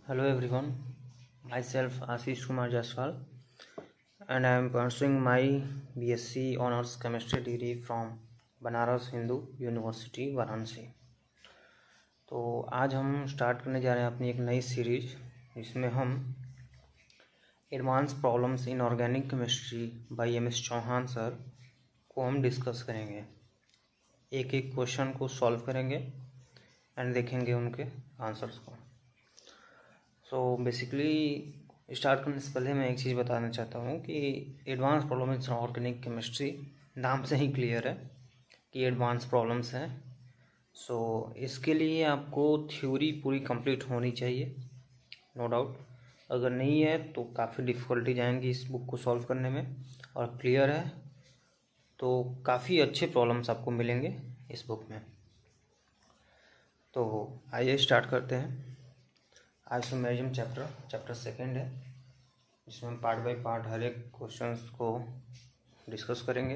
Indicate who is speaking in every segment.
Speaker 1: Hello everyone, myself Ashish Kumar Jaswal and I am pursuing my BSc Honours Chemistry degree from Banaras Hindu university Varanasi. तो आज हम start करने जा रहे हैं अपनी एक नई सीरीज जिसमें हम advance problems in organic chemistry by M S. Chauhan sir को हम डिस्कस करेंगे। एक एक क्वेश्चन को सॉल्व करेंगे एंड देखेंगे उनके आंसर्स को। सो बेसिकली स्टार्ट करने से पहले मैं एक चीज़ बताना चाहता हूँ कि advance problem in organic chemistry नाम से ही क्लियर है कि एडवांस प्रॉब्लम्स हैं। सो इसके लिए आपको थ्योरी पूरी कंप्लीट होनी चाहिए, नो डाउट। अगर नहीं है तो काफ़ी डिफ़िकल्टी जाएंगी इस बुक को सॉल्व करने में, और क्लियर है तो काफ़ी अच्छे प्रॉब्लम्स आपको मिलेंगे इस बुक में। तो आइए स्टार्ट करते हैं। आइसोमेरिज्म चैप्टर सेकेंड है, जिसमें हम पार्ट बाय पार्ट हर एक क्वेश्चंस को डिस्कस करेंगे।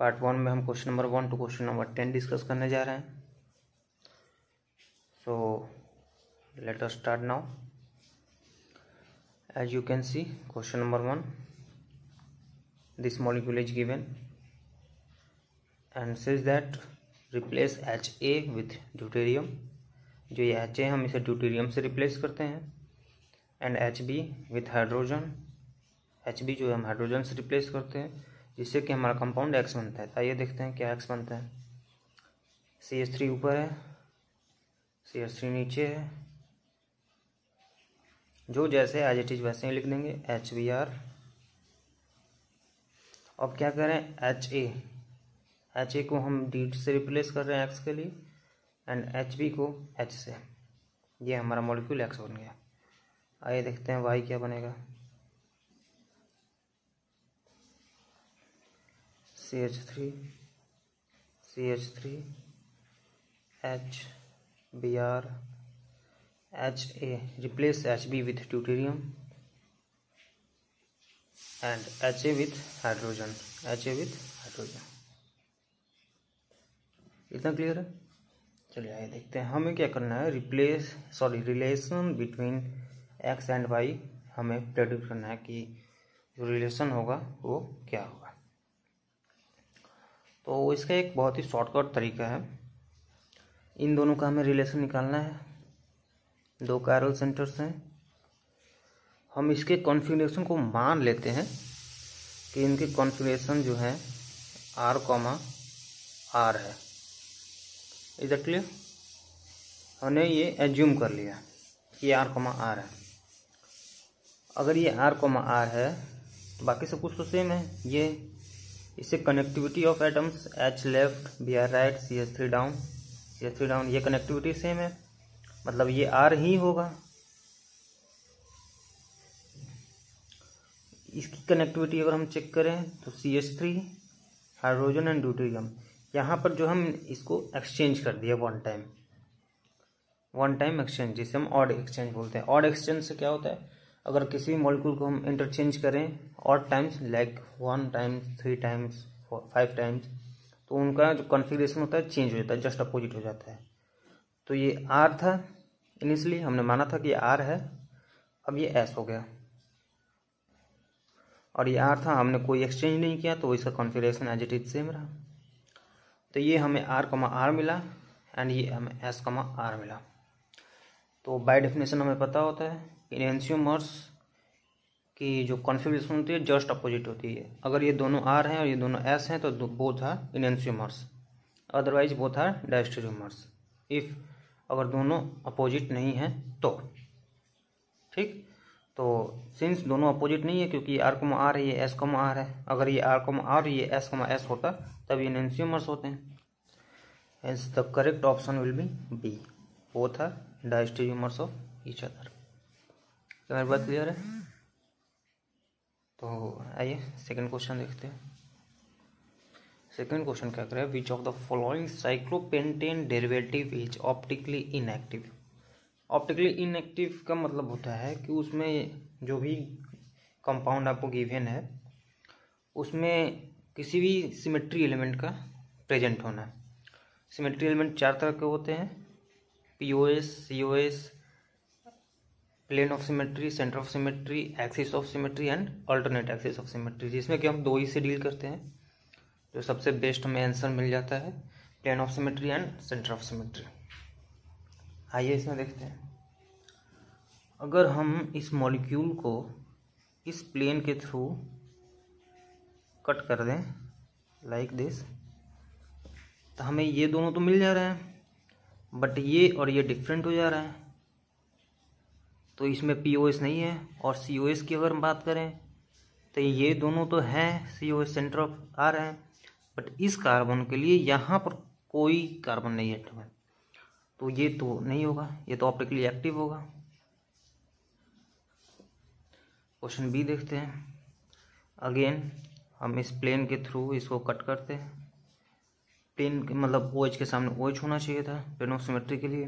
Speaker 1: पार्ट 1 में हम question number 1 to question number 10 discuss करने जा रहे हैं। So let us start now. As you can see, question number 1, this molecule is given and says that replace HA with deuterium. जो ये HA हम इसे ड्यूटेरियम से रिप्लेस करते हैं, and HB with hydrogen. HB जो हम हाइड्रोजन से रिप्लेस करते हैं, जिससे कि हमारा कंपाउंड X बनता है। आइए देखते हैं क्या X बनता है। CH3 ऊपर है, CH3 नीचे है, जो जैसे एज इट इज वैसे ही लिख देंगे HBr। अब क्या करें, HA को हम D से रिप्लेस कर रहे हैं X के लिए, एंड HB को H से। ये हमारा मॉलिक्यूल X बन गया। आइए देखते हैं Y क्या बनेगा। CH3 HBr HA replace HB with deuterium and HA with hydrogen। इतना क्लियर है। चलिए आइए देखते हैं हमें क्या करना है। Relation between X and Y हमें प्रेडिक्ट करना है कि जो रिलेशन होगा वो क्या होगा। तो इसका एक बहुत ही शॉर्टकट तरीका है। इन दोनों का हमें रिलेशन निकालना है। दो कायरल सेंटर्स हैं, हम इसके कॉन्फ़िगरेशन को मान लेते हैं कि इनके कॉन्फ़िगरेशन जो है R, R है। Is that clear? हमने ये एज्यूम कर लिया कि R, R है। अगर ये R, R है तो बाकी सब कुछ तो सेम है। ये इससे connectivity of atoms H left, Br right, CH3 down, ये कनेक्टिविटी सेम है, मतलब ये R ही होगा। इसकी कनेक्टिविटी अगर हम चेक करें तो CH3 हाइड्रोजन एंड ड्यूटेरियम, यहाँ पर जो हम इसको एक्सचेंज कर दिया वन टाइम एक्सचेंज, जिसे हम ऑड एक्सचेंज बोलते हैं। ऑड एक्सचेंज से क्या होता है, अगर किसी भी मॉलिक्यूल को हम इंटरचेंज करें odd times, like 1 times, 3 times, 5 times, तो उनका जो कॉन्फ़िगरेशन होता है चेंज हो जाता है, जस्ट अपोजिट हो जाता है। तो ये R था इनिशियली, हमने माना था कि ये R है, अब ये S हो गया। और ये R था, हमने कोई एक्सचेंज नहीं किया, तो इसका configuration as it is same रहा। तो ये हमें R, R मिला, एंड ये हमें S, R मिला। तो बाय डेफिनेशन हमें पता होता है इनएंशियोमर्स की जो कॉन्फ़िगरेशन होती है जस्ट अपोजिट होती है। अगर ये दोनों R हैं और ये दोनों S हैं तो both are enantiomers, otherwise both are diastereomers. If अगर दोनों अपोजिट नहीं हैं तो, ठीक। तो सिंस दोनों अपोजिट नहीं है, क्योंकि R, R है, ये S, R है। अगर ये R, R ये S, S होता तब ये इनएंशियोमर्स होते हैं। Hence the correct option will be B, both are diastereomers of each other. क्या मेरी बात क्लियर है? तो आइए सेकंड क्वेश्चन देखते हैं। सेकंड क्वेश्चन क्या करें, विच of the following cyclopentane derivative is optically inactive. Optically inactive का मतलब होता है कि उसमें जो भी कंपाउंड आपको गिवन है उसमें किसी भी सिमेट्री एलिमेंट का प्रेजेंट होना है। सिमेट्री एलिमेंट 4 तरह के होते हैं, POS, COS, plane of symmetry, centre of symmetry, axis of symmetry and alternate axis of symmetry, जिसमें कि हम 2 ही से डील करते हैं। जो सबसे बेस्ट हमें आंसर मिल जाता है plane of symmetry and centre of symmetry. आइए इसमें देखते हैं। अगर हम इस मॉलिक्यूल को इस प्लेन के थ्रू कट कर दें लाइक दिस, तो हमें ये दोनों तो मिल जा रहे हैं, बट ये और ये डिफरेंट हो जा रहा है। तो इसमें POS नहीं है। और COS की अगर हम बात करें तो ये दोनों तो हैं, COS सेंटर ऑफ आ रहे हैं, बट इस कार्बन के लिए यहाँ पर कोई कार्बन नहीं है, तो ये तो नहीं होगा, ये तो ऑप्टिकली एक्टिव होगा। क्वेश्चन बी देखते हैं। अगेन हम इस प्लेन के थ्रू इसको कट करते हैं। प्लेन मतलब OH के सामने OH होना चाहिए था प्लेन ऑफ सिमेट्री के लिए,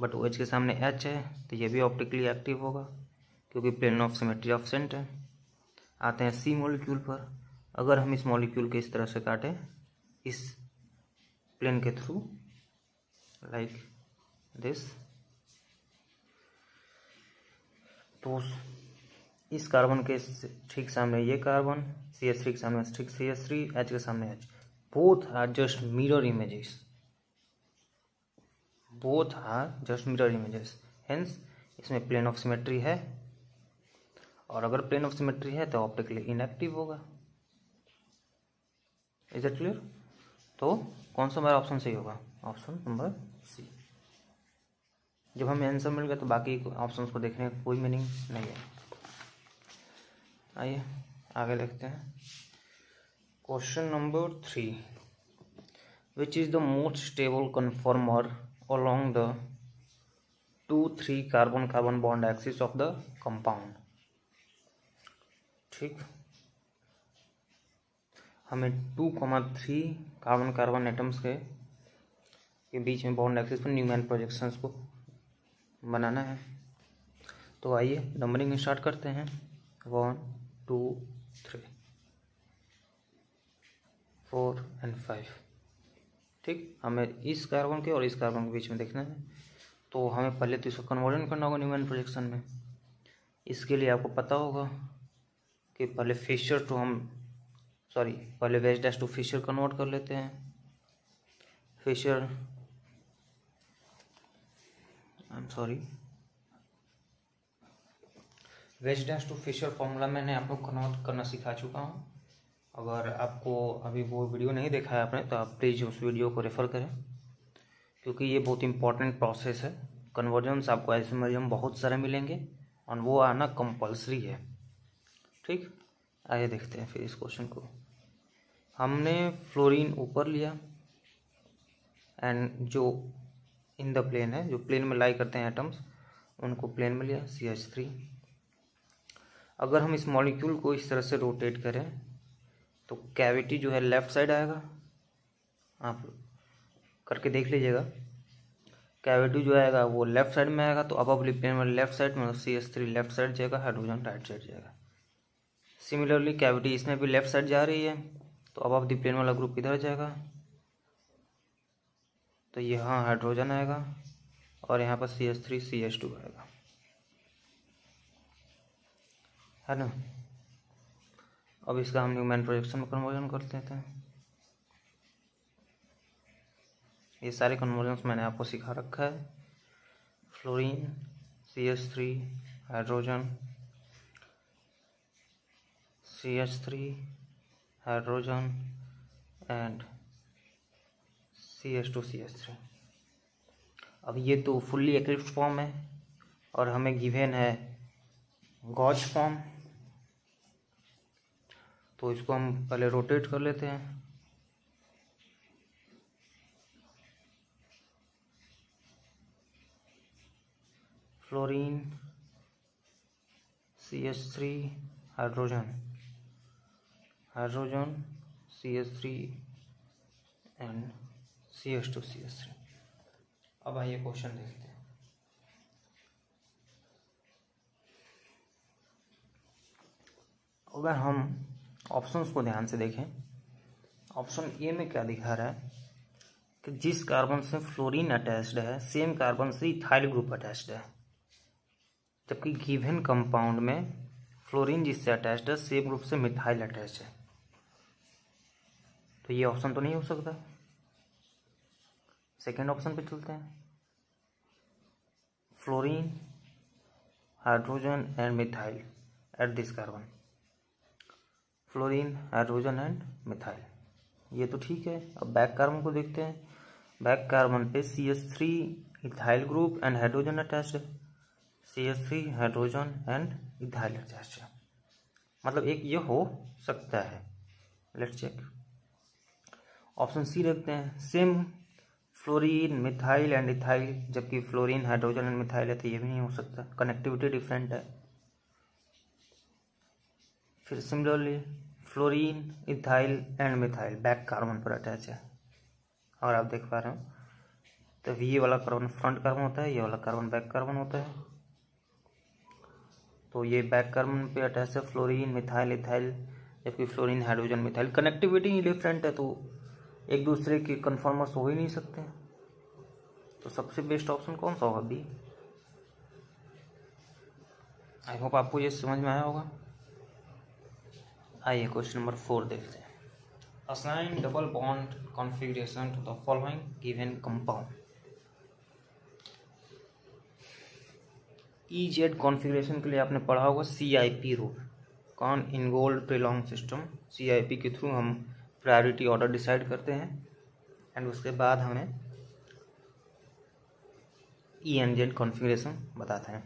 Speaker 1: बट OH के सामने H है, तो ये भी ऑप्टिकली एक्टिव होगा क्योंकि प्लेन ऑफ सिमेट्री ऑब्सेंट है। आते हैं C मॉलिक्यूल पर। अगर हम इस मॉलिक्यूल के इस तरह से काटें इस प्लेन के थ्रू लाइक दिस, तो इस कार्बन के ठीक सामने ये कार्बन, CH3 के सामने ठीक CH3, H के सामने H, both are just mirror images, both are just mirror images, hence इसमें प्लेन ऑफ सिमेट्री है। और अगर प्लेन ऑफ सिमेट्री है तो ऑप्टिकली इनएक्टिव होगा। Is it clear? तो कौन सा हमारा ऑप्शन सही होगा? Option number C। जब हमें आंसर मिल गया तो बाकी ऑप्शंस को देखने का कोई मीनिंग नहीं है। आइए आगे देखते हैं। Question number 3, which is the most stable कन्फर्मर along the 2,3 carbon carbon bond axis of the compound. ठीक, हमें 2,3 कार्बन कार्बन एटम्स के बीच में बॉन्ड एक्सिस पर न्यूमैन प्रोजेक्शंस को बनाना है। तो आइए नंबरिंग स्टार्ट करते हैं। 1 2 3 4 एंड 5। ठीक, हमें इस कार्बन के और इस कार्बन के बीच में देखना है, तो हमें पहले तो इसको कन्वर्जन करना होगा न्यूमैन प्रोजेक्शन में। इसके लिए आपको पता होगा कि पहले पहले wedge dash to Fischer convert कर लेते हैं। Wedge dash to Fischer formula मैंने आपको कन्वर्ट करना सिखा चुका हूँ। अगर आपको अभी वो वीडियो नहीं देखा है आपने तो आप प्लीज़ उस वीडियो को रेफ़र करें, क्योंकि ये बहुत इंपॉर्टेंट प्रोसेस है। कन्वर्जन्स आपको आइसोमर में बहुत सारे मिलेंगे और वो आना कंपलसरी है। ठीक, आइए देखते हैं फिर इस क्वेश्चन को। हमने फ्लोरीन ऊपर लिया एंड जो इन द प्लेन है, जो प्लेन में लाई करते हैं एटम्स, उनको प्लेन में लिया CH3। अगर हम इस मॉलिक्यूल को इस तरह से रोटेट करें तो कैविटी जो है लेफ्ट साइड आएगा। आप करके देख लीजिएगा, कैविटी जो आएगा वो लेफ्ट साइड में आएगा, तो अबव प्लेन में लेफ्ट साइड मतलब CH3 लेफ्ट साइड जाएगा, हाइड्रोजन राइट साइड जाएगा। सिमिलरली कैविटी इसमें भी लेफ्ट साइड जा रही है, तो अबव द प्लेन वाला ग्रुप इधर जाएगा, तो यहाँ हाइड्रोजन आएगा और यहाँ पर CH3 CH2 आएगा, है ना। अब इसका हम न्यूमैन प्रोजेक्शन में कन्वर्जन कर देते हैं। ये सारे कन्वर्जन्स मैंने आपको सिखा रखा है। Fluorine, CH3, hydrogen, CH3, hydrogen and CH2 CH3। अब ये तो फुल्ली एक्लिप्स फॉर्म है और हमें गिवन है गॉज फॉर्म, तो इसको हम पहले रोटेट कर लेते हैं। Fluorine, CH3, hydrogen, CH3 and CH2 CH3। अब आइए क्वेश्चन देखते हैं। अगर हम ऑप्शंस को ध्यान से देखें, ऑप्शन ए में क्या दिखा रहा है कि जिस कार्बन से फ्लोरीन अटैच्ड है सेम कार्बन से इथाइल ग्रुप अटैच्ड है। जबकि गिवन कंपाउंड में फ्लोरीन जिससे अटैच्ड है सेम ग्रुप से मिथाइल अटैच है, तो ये ऑप्शन तो नहीं हो सकता। सेकेंड ऑप्शन पे चलते हैं। Fluorine, hydrogen and methyl at this carbon. Fluorine, hydrogen and methyl, ये तो ठीक है। अब बैक कार्बन को देखते हैं। बैक कार्बन पे CH3 ethyl group and hydrogen attached है। CH3 hydrogen and ethyl attached है, मतलब एक ये हो सकता है। Let's check. ऑप्शन सी रखते हैं। Same fluorine, methyl and ethyl, जबकि फ्लोरीन, हाइड्रोजन एंड मिथाइल है, तो ये भी नहीं हो सकता, कनेक्टिविटी डिफरेंट है। फिर similarly fluorine, ethyl and methyl back carbon पर अटैच है, और आप देख पा रहे हो तो ये वाला कार्बन फ्रंट कार्बन होता है, ये वाला कार्बन बैक कार्बन होता है। तो ये बैक कार्बन पे अटैच है फ्लोरीन, मिथाइल, इथाइल, जबकि fluorine, hydrogen, methyl, connectivity different है, तो एक दूसरे के कन्फर्मर्स हो ही नहीं सकते। तो सबसे बेस्ट ऑप्शन कौन सा होगा? बी। आई होप आपको ये समझ में आया होगा। आइए क्वेश्चन नंबर 4 देखते हैं। Assign double bond configuration to the following given compound. EZ configuration के लिए आपने पढ़ा होगा CIP rule, Cahn Ingold Prelog system. CIP के थ्रू हम प्रायोरिटी ऑर्डर डिसाइड करते हैं एंड उसके बाद हमें ENZ कॉन्फ़िगरेशन बताते हैं।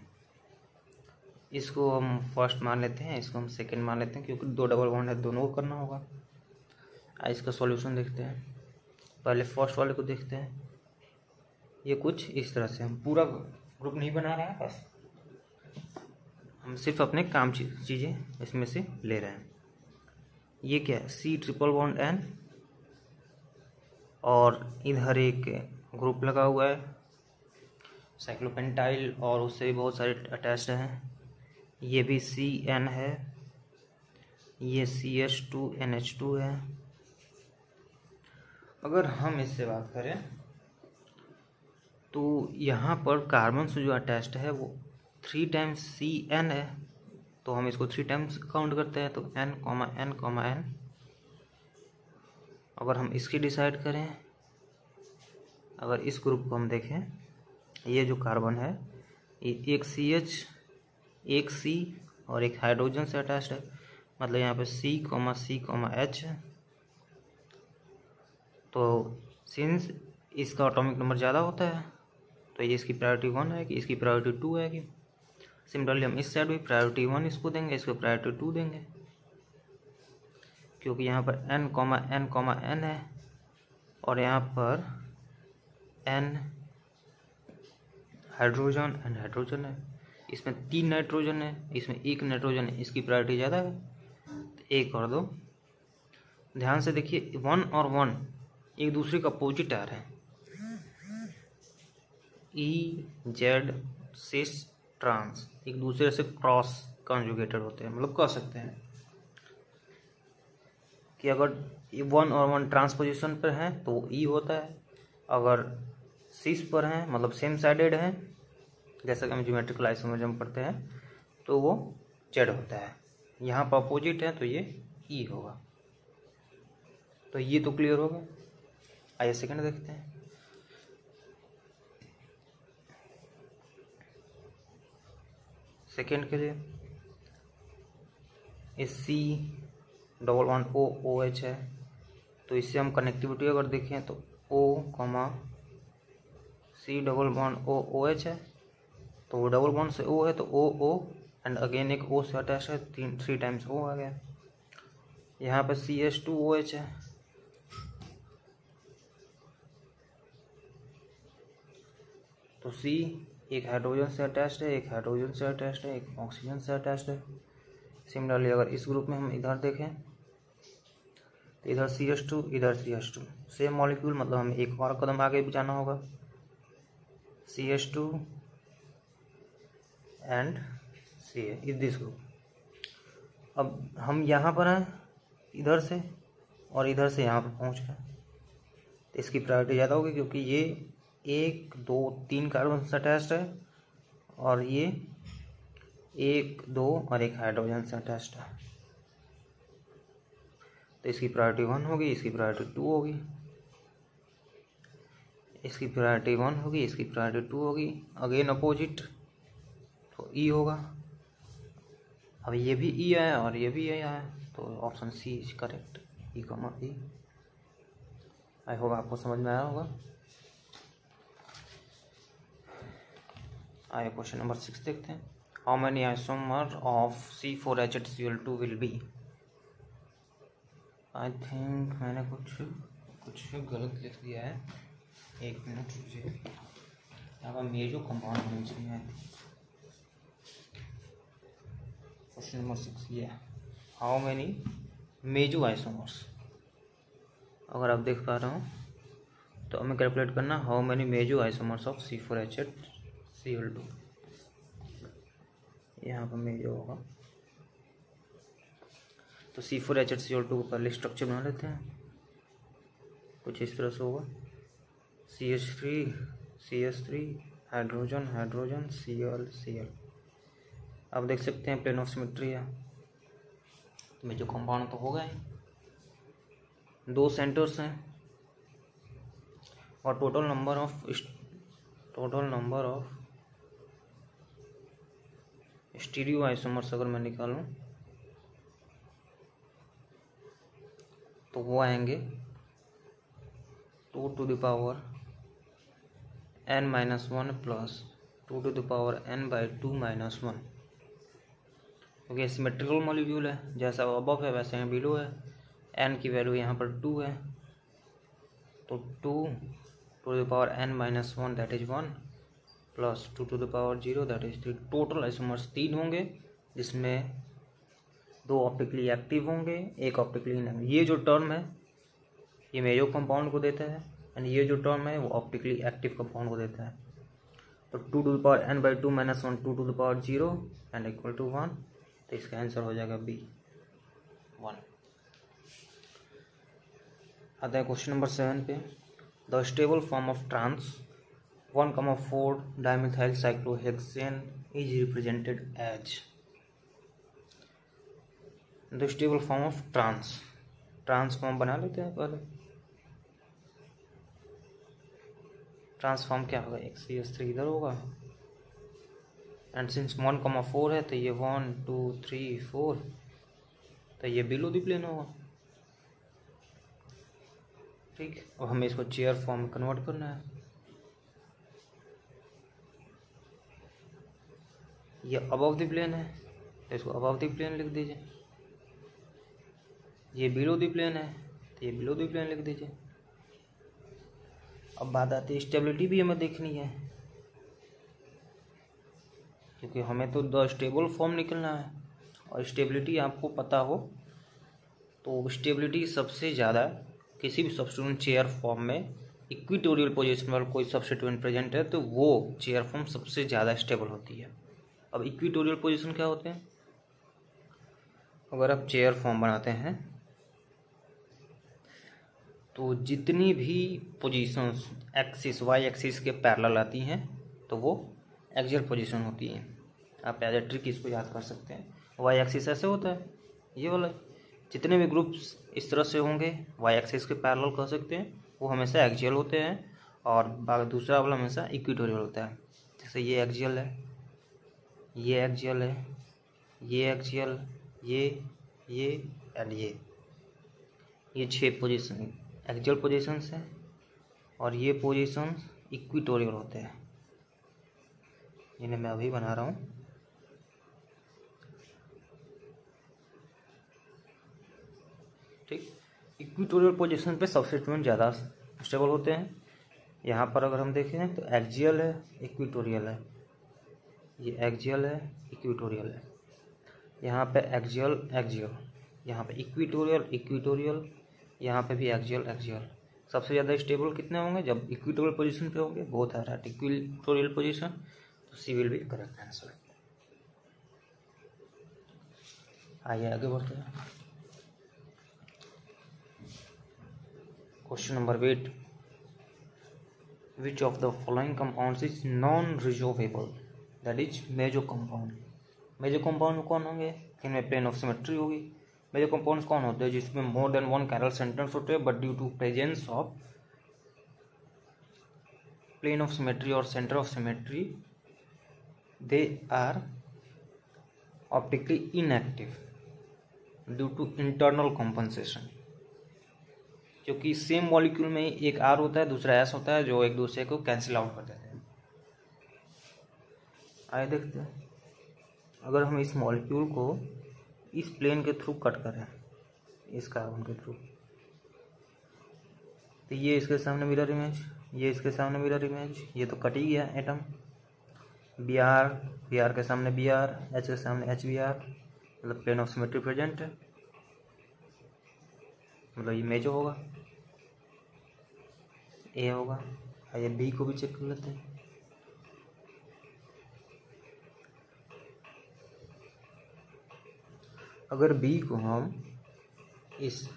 Speaker 1: इसको हम फर्स्ट मान लेते हैं, इसको हम सेकंड मान लेते हैं, क्योंकि 2 डबल बॉन्ड है, दोनों को करना होगा। इसका सॉल्यूशन देखते हैं। पहले फर्स्ट वाले को देखते हैं। ये कुछ इस तरह से, हम पूरा ग्रुप नहीं बना रहे हैं, बस हम सिर्फ अपने काम चीज़ें इसमें से ले रहे हैं। ये क्या है? C ट्रिपल बॉन्ड N, और इधर एक ग्रुप लगा हुआ है साइक्लोपेंटाइल, और उससे भी बहुत सारे अटैच्ड हैं। ये भी CN है, ये CH2NH2 है। अगर हम इससे बात करें तो यहाँ पर कार्बन से जो अटैच्ड है वो 3 टाइम्स CN है, तो हम इसको 3 टाइम्स काउंट करते हैं, तो N, N, N। अगर हम इसकी डिसाइड करें, अगर इस ग्रुप को हम देखें, ये जो कार्बन है ये एक CH, एक C और एक हाइड्रोजन से अटैच्ड है, मतलब यहाँ पे C, C, H है। तो सिंस इसका एटॉमिक नंबर ज़्यादा होता है, तो ये इसकी प्रायोरिटी 1 है कि इसकी प्रायोरिटी 2 है कि। सिमिलरली हम इस साइड भी प्रायोरिटी 1 इसको देंगे, इसको प्रायोरिटी 2 देंगे, क्योंकि यहाँ पर N, N है, और यहाँ पर N हाइड्रोजन एंड हाइड्रोजन है। इसमें 3 नाइट्रोजन है, इसमें 1 नाइट्रोजन है, इसकी प्रायोरिटी ज़्यादा है, तो 1 और 2। ध्यान से देखिए, 1 और 1 एक दूसरे का अपोजिट आ रहे हैं। EZ, सिस, ट्रांस एक दूसरे से क्रॉस कॉन्जुगेटेड होते हैं, मतलब कह सकते हैं कि अगर 1 और 1 ट्रांसपोजिशन पर हैं तो E होता है, अगर सिस पर हैं मतलब सेम साइडेड हैं, जैसा कि हम ज्योमेट्रिकल आइसोमरिज्म पढ़ते हैं, तो वो Z होता है। यहाँ पर अपोजिट है तो ये E होगा। तो ये तो क्लियर हो गया। आइए सेकंड देखते हैं। सेकेंड के लिए इस C डबल बॉन्ड OH है, तो इससे हम कनेक्टिविटी अगर देखें तो O, C double bond OH है, तो डबल बॉन्ड से O है तो O एंड अगेन एक O से अटैच है, 3 टाइम्स O आ गया। यहाँ पे CH2OH है, तो C एक हाइड्रोजन से अटैच्ड है, एक हाइड्रोजन से अटैच्ड है, एक ऑक्सीजन से अटैच्ड है। सिमिलरली अगर इस ग्रुप में हम इधर देखें तो इधर CH2, इधर CH2, सेम मॉलिक्यूल, मतलब हमें एक और कदम आगे भी जाना होगा। CH2 and C is this group. अब हम यहाँ पर हैं इधर से, और इधर से यहाँ पर पहुँच गए, तो इसकी प्रायोरिटी ज़्यादा होगी, क्योंकि ये 1, 2, 3 कार्बन से अटैच्ड है, और ये 1 2 और एक हाइड्रोजन से अटैच्ड है, तो इसकी प्रायोरिटी 1 होगी, इसकी प्रायोरिटी 2 होगी, इसकी प्रायोरिटी 1 होगी, इसकी प्रायोरिटी 2 होगी, अगेन अपोजिट तो ई होगा। अब ये भी ई आया और ये भी आया है, तो option C is correct, E comma E. I hope आपको समझ में आया होगा। आइए क्वेश्चन नंबर 6 देखते हैं। How many isomer of C4H8Cl2 will be. I think मैंने कुछ गलत लिख दिया है, एक मिनट रुकिए। यहाँ पर मेजो कंपाउंड होनी चाहिए। क्वेश्चन नंबर 6 ये है, हाउ मेनी मेजो आइसोमर्स। अगर आप देख पा रहे हो तो हमें कैलकुलेट करना how many meso isomers of C4H8Cl2। यहाँ पर मेजो होगा, तो C4H8Cl2 को पहले स्ट्रक्चर बना लेते हैं। कुछ इस तरह से होगा, CH3 हाइड्रोजन हाइड्रोजन Cl। अब देख सकते हैं प्लेन ऑफ सिमेट्री है, मेजो कंपाउंड तो हो गए, 2 सेंटर्स हैं, और total number of stereo isomers अगर मैं निकालूं तो वो आएंगे 2 to the power n-1 plus 2 to the power n/2 - 1, क्योंकि सिमेट्रिकल मॉलिक्यूल है, जैसा अबव है वैसे यहाँ बिलो है। n की वैल्यू यहाँ पर 2 है, तो 2 to the power n-1 that is 1 plus 2 to the power 0 that is 3। Total isomers 3 होंगे, जिसमें 2 ऑप्टिकली एक्टिव होंगे, 1 ऑप्टिकली इनएक्टिव। ये जो टर्म है ये मेजो कंपाउंड को देता है, एंड ये जो टर्म है वो ऑप्टिकली एक्टिव कंपाउंड को देता है। तो 2 to the power n/2 - 1 2 to the power 0 and equal to 1, तो इसका आंसर हो जाएगा बी 1। आता है क्वेश्चन नंबर 7 पे। The stable form of trans 1,4 dimethyl cyclohexane is represented as. The stable form of trans form बना लेते हैं पहले। ट्रांसफॉर्म क्या होगा, एक CH3 इधर होगा, एंड सिंस 1,4 है तो ये 1 2 3 4, तो ये बिलो द प्लेन होगा। ठीक, अब हमें इसको चेयर फॉर्म में कन्वर्ट करना है। ये अबव द प्लेन है तो इसको अबव द प्लेन लिख दीजिए, ये बिलो द प्लेन है तो ये बिलो द प्लेन लिख दीजिए। अब बात आती है स्टेबिलिटी भी हमें देखनी है, क्योंकि हमें तो द स्टेबल फॉर्म निकलना है, और स्टेबिलिटी आपको पता हो तो स्टेबिलिटी सबसे ज़्यादा किसी भी सब्स्टिट्यूएंट चेयर फॉर्म में इक्विटोरियल पोजीशन वाला कोई सब्स्टिट्यूएंट प्रेजेंट है तो वो चेयर फॉर्म सबसे ज़्यादा स्टेबल होती है। अब इक्विटोरियल पोजीशन क्या होते हैं, अगर आप चेयर फॉर्म बनाते हैं तो जितनी भी पोजीशंस एक्सिस वाई एक्सिस के पैरेलल आती हैं तो वो एक्सियल पोजीशन होती है। आप एज ए ट्रिक इसको याद कर सकते हैं। वाई एक्सिस ऐसे होता है, ये वाला, जितने भी ग्रुप्स इस तरह से होंगे वाई एक्सिस के पैरेलल कह सकते हैं, वो हमेशा एक्सियल होते हैं, और दूसरा वाला हमेशा इक्विटोरियल होता है। जैसे ये एक्सियल है, ये एक्सियल है, ये एक्सियल, ये एंड ये 6 पोजीशन एक्सियल पोजीशंस हैं, और ये पोजीशंस इक्विटोरियल होते हैं, जिन्हें मैं अभी बना रहा हूँ। ठीक, इक्विटोरियल पोजीशन पे सब्स्टिट्यूएंट ज़्यादा स्टेबल होते हैं। यहाँ पर अगर हम देखें तो एक्सियल है, इक्विटोरियल है, ये एक्सियल है, इक्विटोरियल है, यहाँ पे एक्सियल, यहाँ पे इक्विटोरियल, यहाँ पे भी एक्सियल। सबसे ज़्यादा स्टेबल कितने होंगे, जब इक्विटोरियल पोजीशन पे होंगे, both are at equatorial position, तो c will be correct answer. आइए आगे बढ़ते हैं। Question number 8, which of the following compounds is non resolvable, that is meso compound. Meso compound कौन होंगे, इनमें प्लेन ऑफ सिमेट्री होगी। मेजर कंपाउंड्स कौन होते हैं, जिसमें more than one chiral centres होते हैं, but due to presence of plane of symmetry और centre of symmetry they are optically inactive due to internal compensation. क्योंकि सेम मॉलिक्यूल में एक आर होता है, दूसरा एस होता है, जो एक दूसरे को कैंसिल आउट कर देते हैं। आइए देखते हैं, अगर हम इस मॉलिक्यूल को इस प्लेन के थ्रू कट करें, इस कार्बन के थ्रू, तो ये इसके सामने मिरर इमेज, ये इसके सामने मिरर इमेज, ये तो कट ही गया एटम। बी आर के सामने बी आर, एच के सामने एच बी आर, मतलब प्लेन ऑफ सिमेट्री प्रेजेंट है, मतलब ये मेजर होगा, ए होगा। आइए बी को भी चेक कर लेते हैं। अगर बी को हम इस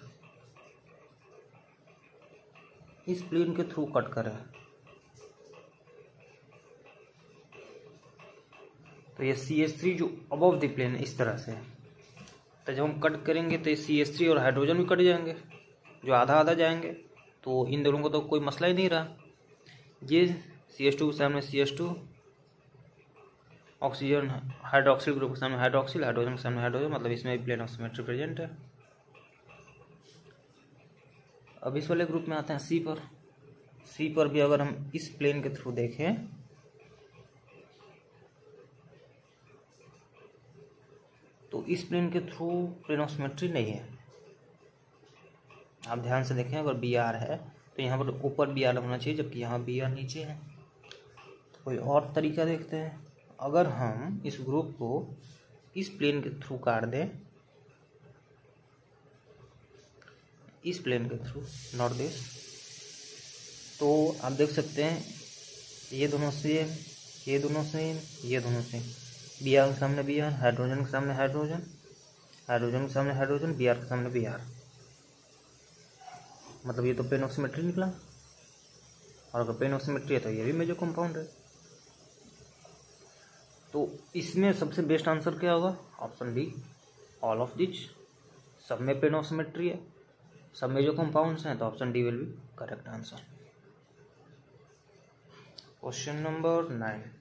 Speaker 1: प्लेन के थ्रू कट करें, तो ये CH3 जो अबव द प्लेन इस तरह से है, तो जब हम कट करेंगे तो ये CH3 और हाइड्रोजन भी कट जाएंगे, जो आधा आधा जाएंगे, तो इन दोनों को तो कोई मसला ही नहीं रहा। ये CH2 के सामने CH2, ऑक्सीजन हाइड्रोक्सिल ग्रुप के सामने हाइड्रोक्सिल, हाइड्रोजन के सामने हाइड्रोजन, मतलब इसमें भी प्लेन ऑफ सिमेट्री प्रेजेंट है। अब इस वाले ग्रुप में आते हैं सी पर भी अगर हम इस प्लेन के थ्रू देखें, तो इस प्लेन के थ्रू प्लेन ऑफ सिमेट्री नहीं है। आप ध्यान से देखें, अगर बी आर है तो यहाँ पर ऊपर बी आर होना चाहिए, जबकि यहाँ बी आर नीचे है। तो कोई और तरीका देखते हैं, अगर हम इस ग्रुप को इस प्लेन के थ्रू काट दें, इस प्लेन के थ्रू, नॉट दिस, तो आप देख सकते हैं ये दोनों सेम, ये दोनों सेम, ये दोनों सेम। बी आर के सामने बी आर, हाइड्रोजन के सामने हाइड्रोजन, हाइड्रोजन के सामने हाइड्रोजन, बी आर के सामने बी आर, मतलब ये तो प्लेन ऑफ सिमेट्री निकला। और अगर प्लेन ऑफ सिमेट्री है तो ये भी मेजर कंपाउंड है। तो इसमें सबसे बेस्ट आंसर क्या होगा, option D, all of this. सब में प्लेन ऑफ सिमेट्री है, सब में जो कंपाउंड्स हैं, तो option D will be correct answer. Question number 9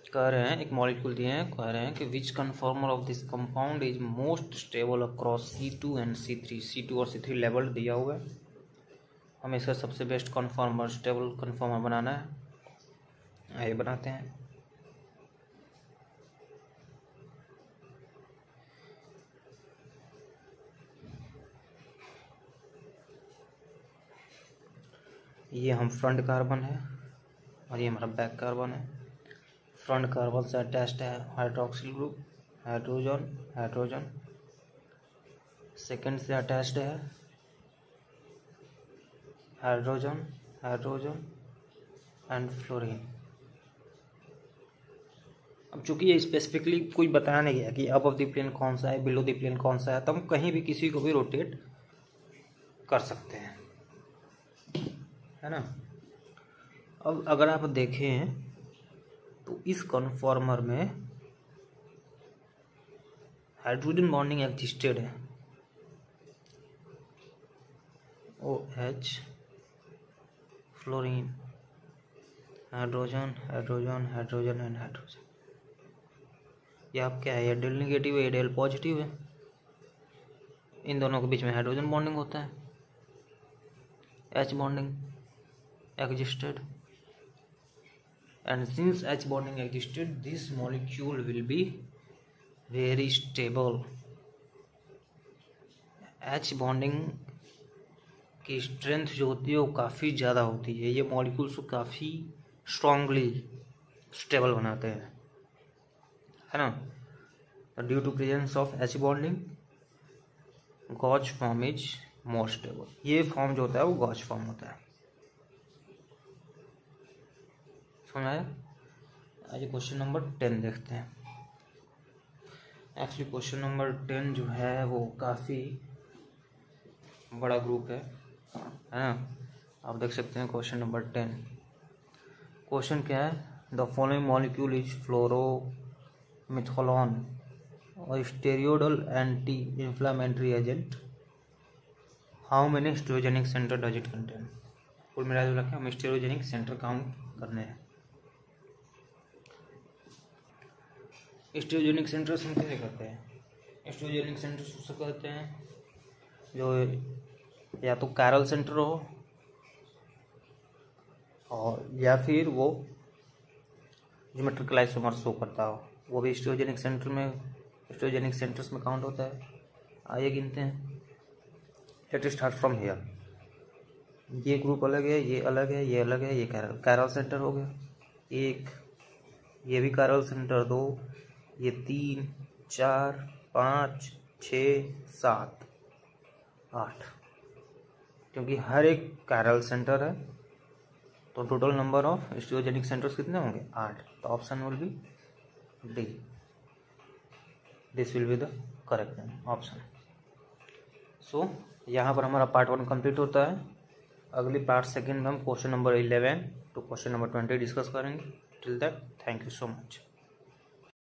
Speaker 1: कह रहे हैं, एक मॉलिक्यूल दिए हैं, कह रहे हैं कि which conformer of this compound is most stable across C2 and C3। C2 और C3 लेवल दिया हुआ है, हमें इसका सबसे बेस्ट कन्फॉर्मर, स्टेबल कन्फॉर्मर बनाना है। आइए बनाते हैं। ये हम फ्रंट कार्बन है और ये हमारा बैक कार्बन है। फ्रंट कार्बन से अटैच्ड है hydroxyl group, hydrogen hydrogen. Second से अटैच्ड है हाइड्रोजन हाइड्रोजन एंड फ्लोरीन। अब चूंकि ये स्पेसिफिकली कोई बताया नहीं गया कि अबव द प्लेन कौन सा है, बिलो द प्लेन कौन सा है, तो हम कहीं भी किसी को भी रोटेट कर सकते हैं, है ना। अब अगर आप देखें तो इस कन्फॉर्मर में हाइड्रोजन बॉन्डिंग एग्जिस्टेड है, OH fluorine, hydrogen hydrogen hydrogen and hydrogen. ये आप क्या है, एडेल नेगेटिव है, एडेल पॉजिटिव है, इन दोनों के बीच में हाइड्रोजन बॉन्डिंग होता है, H bonding existed, and since H bonding existed, this molecule will be very stable। H bonding की स्ट्रेंथ जो होती है वो काफ़ी ज़्यादा होती है, ये मॉलिक्यूल्स को काफ़ी स्ट्रांगली स्टेबल बनाते हैं, है ना। Due to presence of H bonding, gauche form is more stable. ये फॉर्म जो होता है वो गॉच फॉर्म होता है, समझ आया। आज क्वेश्चन नंबर 10 देखते हैं। एक्चुअली क्वेश्चन नंबर 10 जो है वो काफ़ी बड़ा ग्रुप है ना। आप देख सकते हैं क्वेश्चन नंबर 10। क्वेश्चन क्या है, the following molecule is fluorometholone और steroidal anti inflammatory agent. How many stereogenic center does it contain. कुल मिला जो रखें, हम स्टेरोजेनिक सेंटर काउंट करने हैं। स्टेरोजेनिक सेंटर्स हम कैसे करते हैं? स्टेरोजेनिक सेंटर्स उससे कहते हैं जो या तो कैरल सेंटर हो और या फिर वो ज्योमेट्रिकल आइसोमर शो करता हो, वो भी स्टेरोजेनिक सेंटर्स में काउंट होता है। आइए गिनते हैं। Let start from here. ये ग्रुप अलग है, ये अलग है, ये अलग है, ये कैरल सेंटर हो गया एक, ये भी कैरल सेंटर 2, ये 3 4 5 6 7 8, क्योंकि हर एक कैरल सेंटर है तो total number of stereogenic centers कितने होंगे? 8। तो option will be D. This will be the correct option. So यहाँ पर हमारा पार्ट 1 कंप्लीट होता है। अगली पार्ट सेकेंड में हम question number 11 to question number 20 discuss करेंगे। Till that thank you so much.